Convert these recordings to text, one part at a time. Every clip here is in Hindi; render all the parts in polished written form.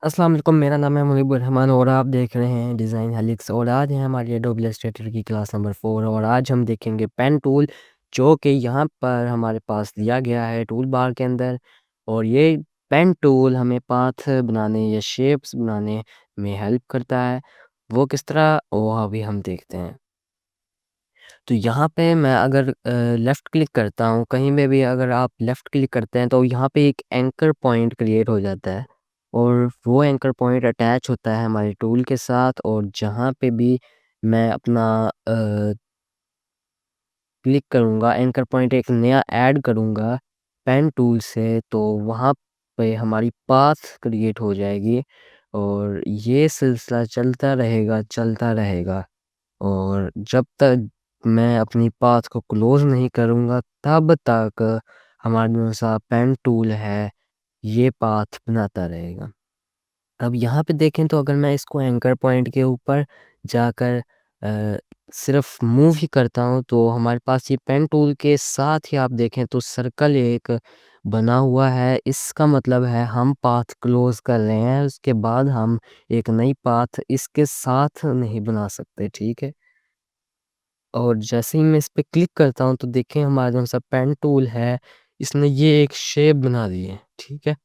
अस्सलाम वालेकुम, मेरा नाम है मुनीबुर रहमान और आप देख रहे हैं डिज़ाइन हेलिक्स। और आज है हमारी एडोबी इलस्ट्रेटर की क्लास नंबर 4 और आज हम देखेंगे पेन टूल, जो कि यहाँ पर हमारे पास दिया गया है टूल बार के अंदर। और ये पेन टूल हमें पाथ बनाने या शेप्स बनाने में हेल्प करता है। वो किस तरह, वो अभी हम देखते हैं। तो यहाँ पे मैं अगर लेफ़्ट क्लिक करता हूँ, कहीं में भी अगर आप लेफ़्ट क्लिक करते हैं तो यहाँ पे एक एंकर पॉइंट क्रिएट हो जाता है और वो एंकर पॉइंट अटैच होता है हमारे टूल के साथ। और जहाँ पे भी मैं अपना क्लिक करूँगा, एंकर पॉइंट एक नया ऐड करूँगा पेन टूल से, तो वहाँ पे हमारी पाथ क्रिएट हो जाएगी और ये सिलसिला चलता रहेगा। और जब तक मैं अपनी पाथ को क्लोज़ नहीं करूँगा, तब तक हमारा जो-सा पेन टूल है, ये पाथ बनाता रहेगा। अब यहाँ पे देखें तो अगर मैं इसको एंकर पॉइंट के ऊपर जाकर सिर्फ़ मूव ही करता हूँ, तो हमारे पास ये पेन टूल के साथ ही आप देखें तो सर्कल एक बना हुआ है। इसका मतलब है हम पाथ क्लोज़ कर रहे हैं, उसके बाद हम एक नई पाथ इसके साथ नहीं बना सकते, ठीक है? और जैसे ही मैं इस पे क्लिक करता हूँ तो देखें हमारा जो-सा पेन टूल है, इसने ये एक शेप बना दी है, ठीक है?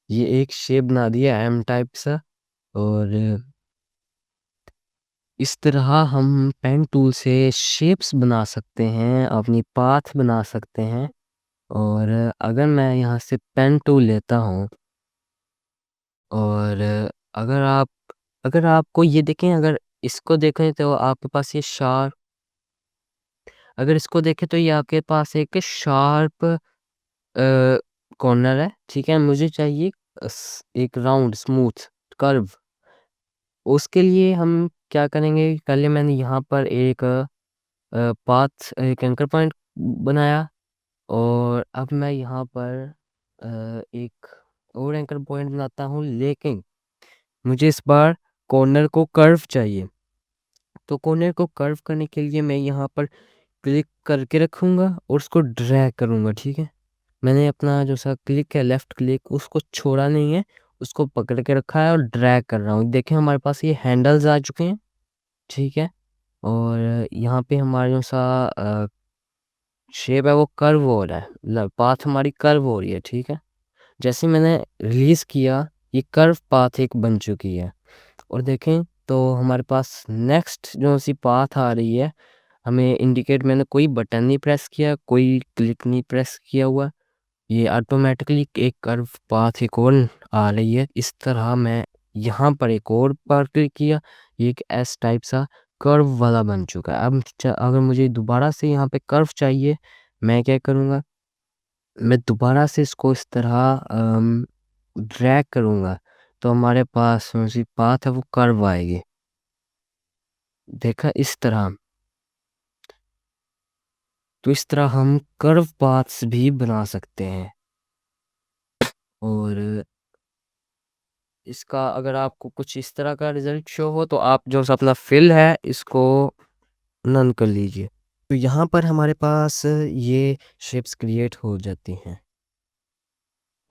ये एक शेप बना दी है एम टाइप सा। और इस तरह हम पेन टूल से शेप्स बना सकते हैं, अपनी पाथ बना सकते हैं। और अगर मैं यहाँ से पेन टूल लेता हूँ और अगर आप अगर आपको ये देखें, अगर इसको देखें तो आपके पास ये शार्प, अगर इसको देखें तो ये आपके पास एक शार्प कॉर्नर है, ठीक है? मुझे चाहिए एक राउंड स्मूथ कर्व। उसके लिए हम क्या करेंगे, पहले मैंने यहाँ पर एक पाथ एक एंकर पॉइंट बनाया और अब मैं यहाँ पर एक और एंकर पॉइंट बनाता हूँ, लेकिन मुझे इस बार कॉर्नर को कर्व चाहिए। तो कॉर्नर को कर्व करने के लिए मैं यहाँ पर क्लिक करके रखूँगा और उसको ड्रैग करूँगा, ठीक है? मैंने अपना जो-सा क्लिक है लेफ़्ट क्लिक, उसको छोड़ा नहीं है, उसको पकड़ के रखा है और ड्रैग कर रहा हूँ। देखें हमारे पास ये हैंडल्स आ चुके हैं, ठीक है? और यहाँ पे हमारा जो-सा शेप है वो कर्व हो रहा है, मतलब पाथ हमारी कर्व हो रही है, ठीक है? जैसे ही मैंने रिलीज़ किया, ये कर्व पाथ एक बन चुकी है। और देखें तो हमारे पास नेक्स्ट जो-सी पाथ आ रही है, हमें इंडिकेट, मैंने कोई बटन नहीं प्रेस किया, कोई क्लिक नहीं प्रेस किया हुआ। ये ऑटोमेटिकली एक कर्व पाथ एक और आ रही है। इस तरह मैं यहाँ पर एक और बार क्लिक किया, ये एक एस टाइप सा कर्व वाला बन चुका है। अब अगर मुझे दोबारा से यहाँ पे कर्व चाहिए, मैं क्या करूँगा, मैं दोबारा से इसको इस तरह ड्रैग करूँगा, तो हमारे पास जो-सी पाथ है वो कर्व आएगी। देखा इस तरह। तो इस तरह हम कर्व पाथ्स भी बना सकते हैं। और इसका अगर आपको कुछ इस तरह का रिज़ल्ट शो हो, तो आप जो सा अपना फिल है इसको नन कर लीजिए। तो यहाँ पर हमारे पास ये शेप्स क्रिएट हो जाती हैं।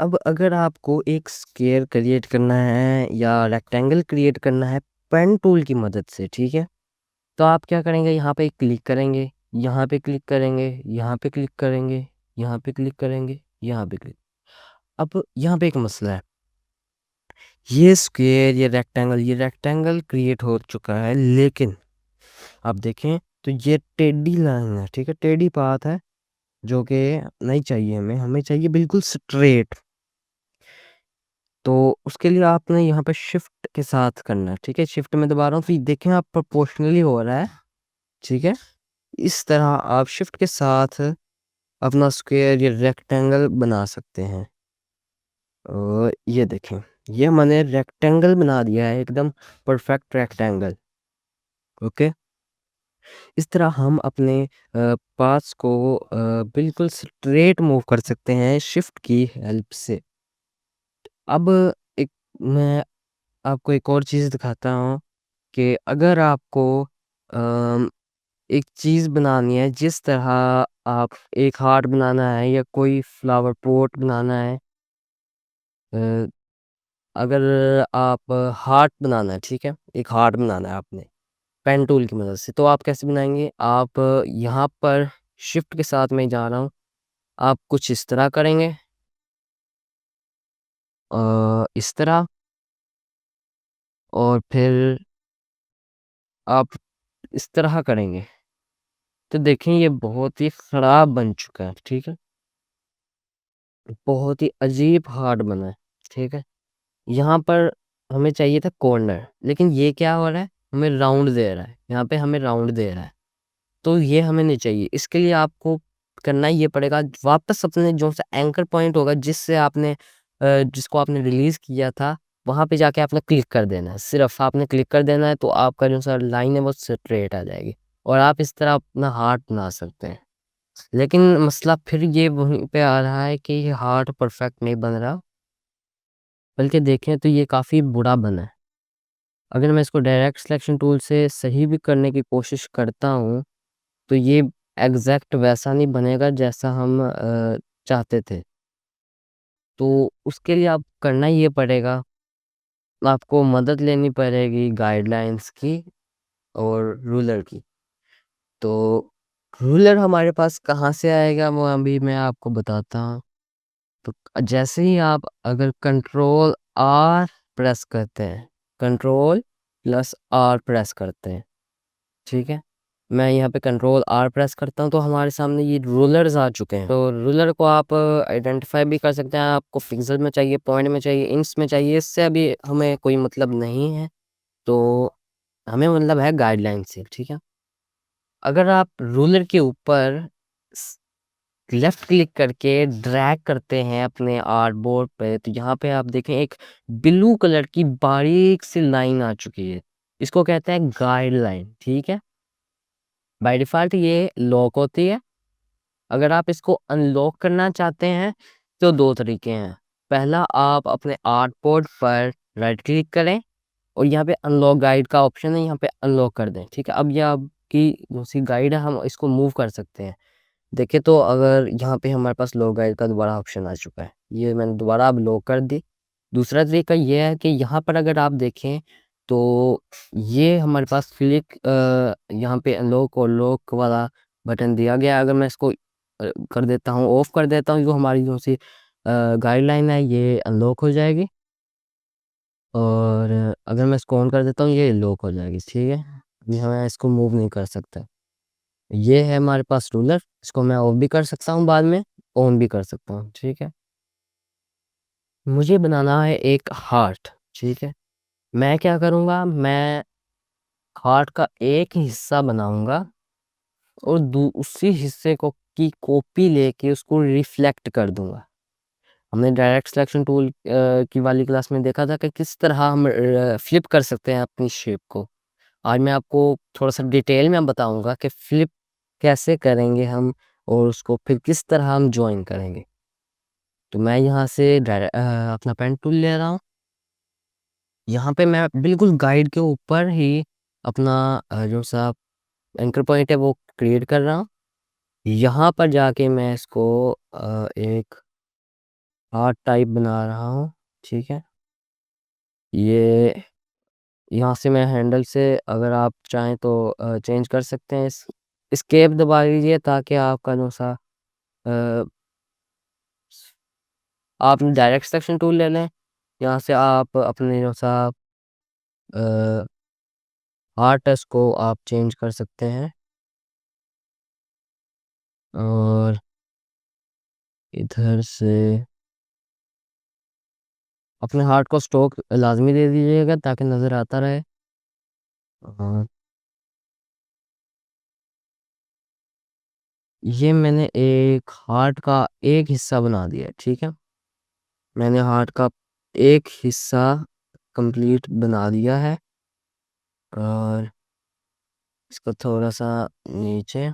अब अगर आपको एक स्क्वायर क्रिएट करना है या रेक्टेंगल क्रिएट करना है पेन टूल की मदद से, ठीक है? तो आप क्या करेंगे, यहाँ पे क्लिक करेंगे, यहाँ पे क्लिक करेंगे, यहाँ पे क्लिक करेंगे, यहाँ पे क्लिक करेंगे, यहाँ पे क्लिक। अब यहाँ पे एक मसला है, ये स्क्वायर, ये रेक्टेंगल क्रिएट हो चुका है, लेकिन आप देखें तो ये टेढ़ी लाइन है, ठीक है? टेढ़ी पाथ है, जो कि नहीं चाहिए हमें, हमें चाहिए बिल्कुल स्ट्रेट। तो उसके लिए आपने यहाँ पे शिफ्ट के साथ करना है, ठीक है? शिफ्ट में दबा रहा हूँ, तो ये देखें आप प्रोपोर्शनली हो रहा है, ठीक है? इस तरह आप शिफ्ट के साथ अपना स्क्वायर या रेक्टेंगल बना सकते हैं। और ये देखें, ये मैंने रेक्टेंगल बना दिया है, एकदम परफेक्ट रेक्टेंगल, ओके? इस तरह हम अपने पाथ्स को बिल्कुल स्ट्रेट मूव कर सकते हैं शिफ्ट की हेल्प से। अब एक मैं आपको एक और चीज़ दिखाता हूँ कि अगर आपको अम, एक चीज़ बनानी है, जिस तरह आप एक हार्ट बनाना है या कोई फ्लावर पॉट बनाना है, अगर आप हार्ट बनाना है, ठीक है, एक हार्ट बनाना है आपने पेन टूल की मदद से, तो आप कैसे बनाएंगे? आप यहाँ पर शिफ्ट के साथ मैं जा रहा हूँ, आप कुछ इस तरह करेंगे, इस तरह, और फिर आप इस तरह करेंगे, तो देखें ये बहुत ही खराब बन चुका है, ठीक है, बहुत ही अजीब हार्ट बना है, ठीक है। यहाँ पर हमें चाहिए था कॉर्नर, लेकिन ये क्या हो रहा है, हमें राउंड दे रहा है, यहाँ पे हमें राउंड दे रहा है, तो ये हमें नहीं चाहिए। इसके लिए आपको करना ये पड़ेगा, वापस अपने जो सा एंकर पॉइंट होगा जिससे आपने जिसको आपने रिलीज किया था, वहां पे जाके आपने क्लिक कर देना है, सिर्फ आपने क्लिक कर देना है, तो आपका जो सा लाइन है वो स्ट्रेट आ जाएगी, और आप इस तरह अपना हार्ट बना सकते हैं। लेकिन मसला फिर ये वहीं पे आ रहा है कि ये हार्ट परफेक्ट नहीं बन रहा, बल्कि देखें तो ये काफ़ी बुरा बना है। अगर मैं इसको डायरेक्ट सिलेक्शन टूल से सही भी करने की कोशिश करता हूँ, तो ये एग्जैक्ट वैसा नहीं बनेगा जैसा हम चाहते थे। तो उसके लिए आप करना ये पड़ेगा, आपको मदद लेनी पड़ेगी गाइडलाइंस की और रूलर की। तो रूलर हमारे पास कहाँ से आएगा वो अभी मैं आपको बताता हूँ। तो जैसे ही आप अगर कंट्रोल आर प्रेस करते हैं, कंट्रोल प्लस आर प्रेस करते हैं, ठीक है, मैं यहाँ पे कंट्रोल आर प्रेस करता हूँ, तो हमारे सामने ये रूलर्स आ चुके हैं। तो रूलर को आप आइडेंटिफाई भी कर सकते हैं, आपको पिक्सल में चाहिए, पॉइंट में चाहिए, इंच में चाहिए, इससे अभी हमें कोई मतलब नहीं है, तो हमें मतलब है गाइडलाइन से, ठीक है। अगर आप रूलर के ऊपर लेफ्ट क्लिक करके ड्रैग करते हैं अपने आर्टबोर्ड पे, तो यहाँ पे आप देखें एक ब्लू कलर की बारीक सी लाइन आ चुकी है, इसको कहते हैं गाइडलाइन, ठीक है। बाय डिफ़ॉल्ट ये लॉक होती है, अगर आप इसको अनलॉक करना चाहते हैं तो 2 तरीके हैं। पहला, आप अपने आर्टबोर्ड पर राइट क्लिक करें और यहाँ पे अनलॉक गाइड का ऑप्शन है, यहाँ पे अनलॉक कर दें, ठीक है। अब ये आपकी दूसरी गाइड है, हम इसको मूव कर सकते हैं। देखिए तो अगर यहाँ पे हमारे पास लॉक गाइड का दोबारा ऑप्शन आ चुका है, ये मैंने दोबारा अब लॉक कर दी। दूसरा तरीका ये है कि यहाँ पर अगर आप देखें तो ये हमारे पास क्लिक यहाँ पे अनलॉक और लॉक वाला बटन दिया गया है। अगर मैं इसको कर देता हूँ, ऑफ कर देता हूँ, जो हमारी जो सी गाइडलाइन है ये अनलॉक हो जाएगी, और अगर मैं इसको ऑन कर देता हूँ ये लॉक हो जाएगी, ठीक है। अभी मैं इसको मूव नहीं कर सकता। ये है हमारे पास रूलर, इसको मैं ऑफ भी कर सकता हूँ, बाद में ऑन भी कर सकता हूँ, ठीक है। मुझे बनाना है एक हार्ट, ठीक है। मैं क्या करूँगा, मैं हार्ट का एक हिस्सा बनाऊँगा और उसी हिस्से को की कॉपी लेके उसको रिफ्लेक्ट कर दूँगा। हमने डायरेक्ट सिलेक्शन टूल की वाली क्लास में देखा था कि किस तरह हम फ्लिप कर सकते हैं अपनी शेप को। आज मैं आपको थोड़ा-सा डिटेल में बताऊँगा कि फ्लिप कैसे करेंगे हम, और उसको फिर किस तरह हम जॉइन करेंगे। तो मैं यहाँ से अपना पेन टूल ले रहा हूँ। यहाँ पे मैं बिल्कुल गाइड के ऊपर ही अपना जो सा एंकर पॉइंट है वो क्रिएट कर रहा हूँ। यहाँ पर जाके मैं इसको एक हार्ट टाइप बना रहा हूँ, ठीक है। ये यहाँ से मैं हैंडल से अगर आप चाहें तो चेंज कर सकते हैं। एस्केप दबा लीजिए ताकि आपका जो सा अ, आप डायरेक्ट सिलेक्शन टूल ले लें। यहाँ से आप अपने जो सा हार्ट को आप चेंज कर सकते हैं, और इधर से अपने हार्ट को स्ट्रोक लाज़मी दे दीजिएगा ताकि नज़र आता रहे। और ये मैंने एक हार्ट का एक हिस्सा बना दिया है, ठीक है। मैंने हार्ट का एक हिस्सा कंप्लीट बना दिया है, और इसको थोड़ा-सा नीचे,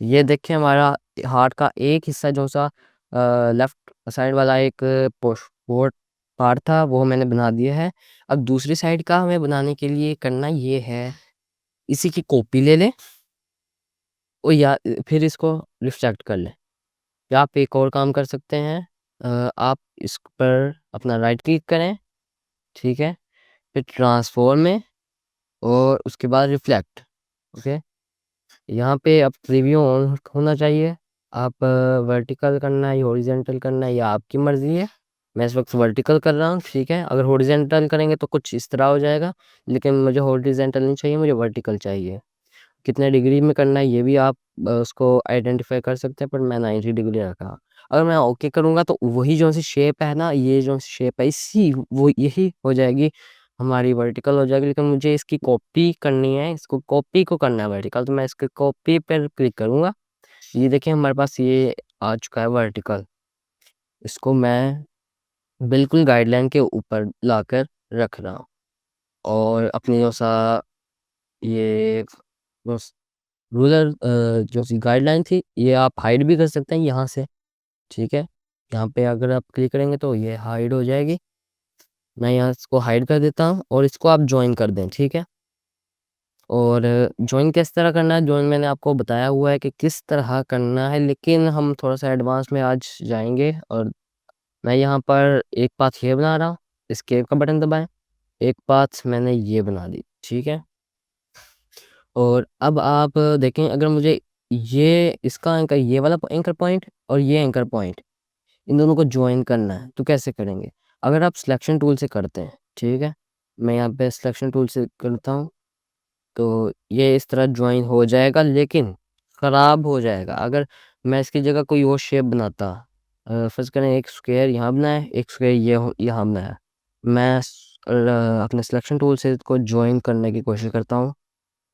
तो ये देखिए हमारा हार्ट का एक हिस्सा जो सा लेफ्ट साइड वाला एक पोर्ट पार्ट था वो मैंने बना दिया है। अब दूसरी साइड का हमें बनाने के लिए करना ये है, इसी की कॉपी ले लें और या फिर इसको रिफ्लेक्ट कर लें, या आप एक और काम कर सकते हैं, आप इस पर अपना राइट क्लिक करें, ठीक है? फिर ट्रांसफॉर्म में और उसके बाद रिफ्लेक्ट, ओके? यहाँ पे अब प्रीव्यू ऑन होना चाहिए। आप वर्टिकल करना है या हॉरिजॉन्टल करना है, ये आपकी मर्ज़ी है। मैं इस वक़्त वर्टिकल कर रहा हूँ, ठीक है? अगर हॉरिजॉन्टल करेंगे तो कुछ इस तरह हो जाएगा, लेकिन मुझे हॉरिजॉन्टल नहीं चाहिए, मुझे वर्टिकल चाहिए। कितने डिग्री में करना है ये भी आप उसको आइडेंटिफ़ाई कर सकते हैं, पर मैं 90 डिग्री रखा। अगर मैं ओके करूँगा तो वही जो-सी शेप है ना, ये जो-सी शेप है इसी वो यही हो जाएगी, हमारी वर्टिकल हो जाएगी। लेकिन मुझे इसकी कॉपी करनी है, इसको कॉपी को करना है वर्टिकल, तो मैं इसके कॉपी पर क्लिक करूँगा। ये देखिए हमारे पास ये आ चुका है वर्टिकल। इसको मैं बिल्कुल गाइडलाइन के ऊपर लाकर रख रहा हूँ और अपनी जो-सा ये बस रूलर जो सी गाइडलाइन थी, ये आप हाइड भी कर सकते हैं यहाँ से, ठीक है? यहाँ पे अगर आप क्लिक करेंगे तो ये हाइड हो जाएगी। मैं यहाँ इसको हाइड कर देता हूँ और इसको आप जॉइन कर दें, ठीक है? और जॉइन किस तरह करना है, जॉइन मैंने आपको बताया हुआ है कि किस तरह करना है, लेकिन हम थोड़ा-सा एडवांस में आज जाएँगे और मैं यहाँ पर एक पाथ ये बना रहा हूँ, एस्केप का बटन दबाएँ, एक पाथ मैंने ये बना दी, ठीक है? और अब आप देखें अगर मुझे ये इसका एंकर ये वाला एंकर पॉइंट और ये एंकर पॉइंट इन दोनों को जॉइन करना है तो कैसे करेंगे? अगर आप सिलेक्शन टूल से करते हैं, ठीक है? मैं यहाँ पे सिलेक्शन टूल से करता हूँ, तो ये इस तरह जॉइन हो जाएगा लेकिन ख़राब हो जाएगा। अगर मैं इसकी जगह कोई और शेप बनाता फ़र्ज़ करें एक स्क्वायर यहाँ बनाया, एक स्क्वायर ये हो यहाँ बनाया। मैं अपने सिलेक्शन टूल से इसको जॉइन करने की कोशिश करता हूँ।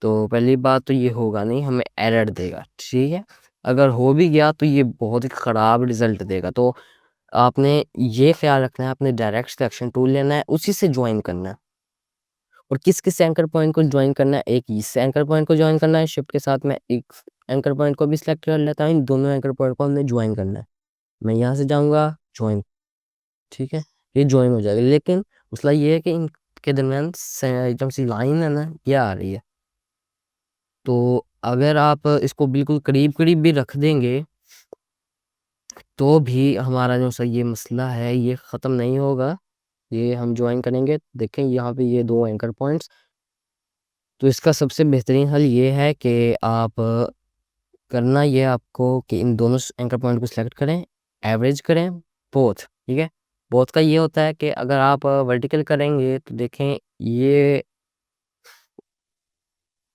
तो पहली बात तो ये होगा नहीं, हमें एरर देगा, ठीक है? अगर हो भी गया तो ये बहुत ही ख़राब रिज़ल्ट देगा। तो आपने ये ख़्याल रखना है, आपने डायरेक्ट सिलेक्शन टूल लेना है, उसी से जॉइन करना है। और किस-किस एंकर पॉइंट को जॉइन करना है, एक इस एंकर पॉइंट को जॉइन करना है, शिफ्ट के साथ मैं एक एंकर पॉइंट को भी सिलेक्ट कर लेता हूँ, इन दोनों एंकर पॉइंट को हमने जॉइन करना है। मैं यहाँ से जाऊँगा जॉइन, ठीक है? ये जॉइन हो जाएगा, लेकिन मसला ये है कि इनके दरमियान से एकदम सी लाइन है ना, ये आ रही है। तो अगर आप इसको बिल्कुल करीब-करीब भी रख देंगे, तो भी हमारा जो सा ये मसला है, ये ख़त्म नहीं होगा। ये हम जॉइन करेंगे, देखें यहाँ पे ये 2 एंकर पॉइंट्स, तो इसका सबसे बेहतरीन हल ये है कि आप करना ये आपको कि इन दोनों एंकर पॉइंट को सिलेक्ट करें, एवरेज करें, बोथ, ठीक है? बोथ का ये होता है कि अगर आप वर्टिकल करेंगे, तो देखें ये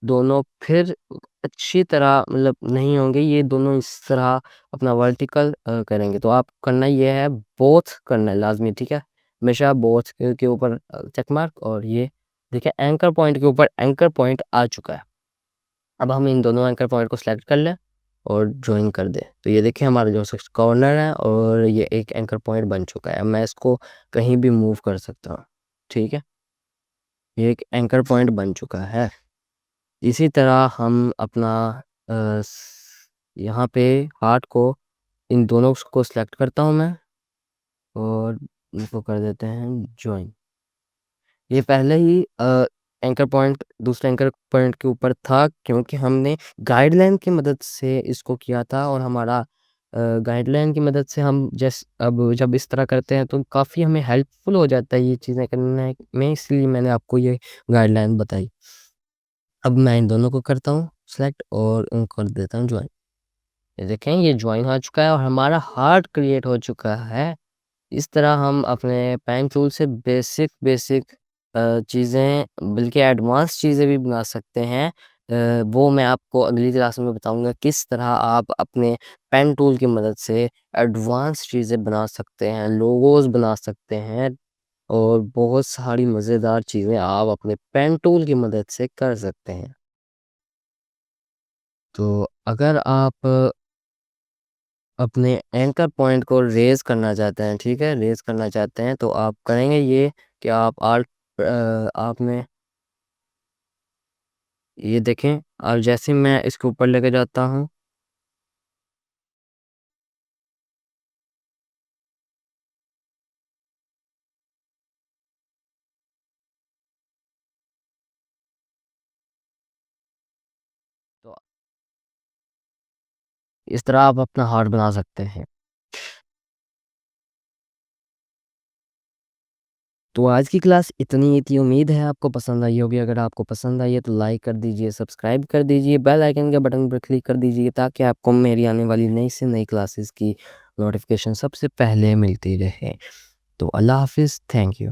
दोनों फिर अच्छी तरह मतलब नहीं होंगे, ये दोनों इस तरह अपना वर्टिकल करेंगे। तो आप करना ये है बोथ करना है लाज़मी, ठीक है? हमेशा बोथ के ऊपर चेक मार्क और ये देखिए एंकर पॉइंट के ऊपर एंकर पॉइंट आ चुका है। अब हम इन दोनों एंकर पॉइंट को सेलेक्ट कर लें और जॉइन कर दें। तो ये देखिए हमारा जो कॉर्नर है और ये एक एंकर पॉइंट बन चुका है। अब मैं इसको कहीं भी मूव कर सकता हूँ, ठीक है? ये एक एंकर पॉइंट बन चुका है। इसी तरह हम अपना अ, स यहाँ पे हार्ट को इन दोनों को सिलेक्ट करता हूँ मैं और इनको कर देते हैं जॉइन। ये पहले ही एंकर पॉइंट दूसरे एंकर पॉइंट के ऊपर था क्योंकि हमने गाइडलाइन की मदद से इसको किया था और हमारा गाइडलाइन की मदद से हम अब जब इस तरह करते हैं तो काफ़ी हमें हेल्पफुल हो जाता है ये चीज़ें करने में, इसलिए मैंने आपको ये गाइडलाइन बताई। अब मैं इन दोनों को करता हूँ सेलेक्ट और उनको कर देता हूँ जॉइन। ये देखें ये जॉइन हो चुका है और हमारा हार्ट क्रिएट हो चुका है। इस तरह हम अपने पेन टूल से बेसिक चीज़ें बल्कि एडवांस चीज़ें भी बना सकते हैं। वो मैं आपको अगली क्लास में बताऊँगा किस तरह आप अपने पेन टूल की मदद से एडवांस चीज़ें बना सकते हैं, लोगोज़ बना सकते हैं और बहुत सारी मज़ेदार चीज़ें आप अपने पेन टूल की मदद से कर सकते हैं। तो अगर आप अपने एंकर पॉइंट को रेज़ करना चाहते हैं, ठीक है? रेज़ करना चाहते हैं तो आप करेंगे ये कि आप आपने ये देखें और जैसे ही मैं इसके ऊपर लेके जाता हूँ, तो इस तरह आप अपना हार्ट बना सकते हैं। तो आज की क्लास इतनी ही थी। उम्मीद है आपको पसंद आई होगी। अगर आपको पसंद आई है तो लाइक कर दीजिए, सब्सक्राइब कर दीजिए, बेल आइकन के बटन पर क्लिक कर दीजिए ताकि आपको मेरी आने वाली नई से नई क्लासेस की नोटिफिकेशन सबसे पहले मिलती रहे। तो अल्लाह हाफिज़, थैंक यू।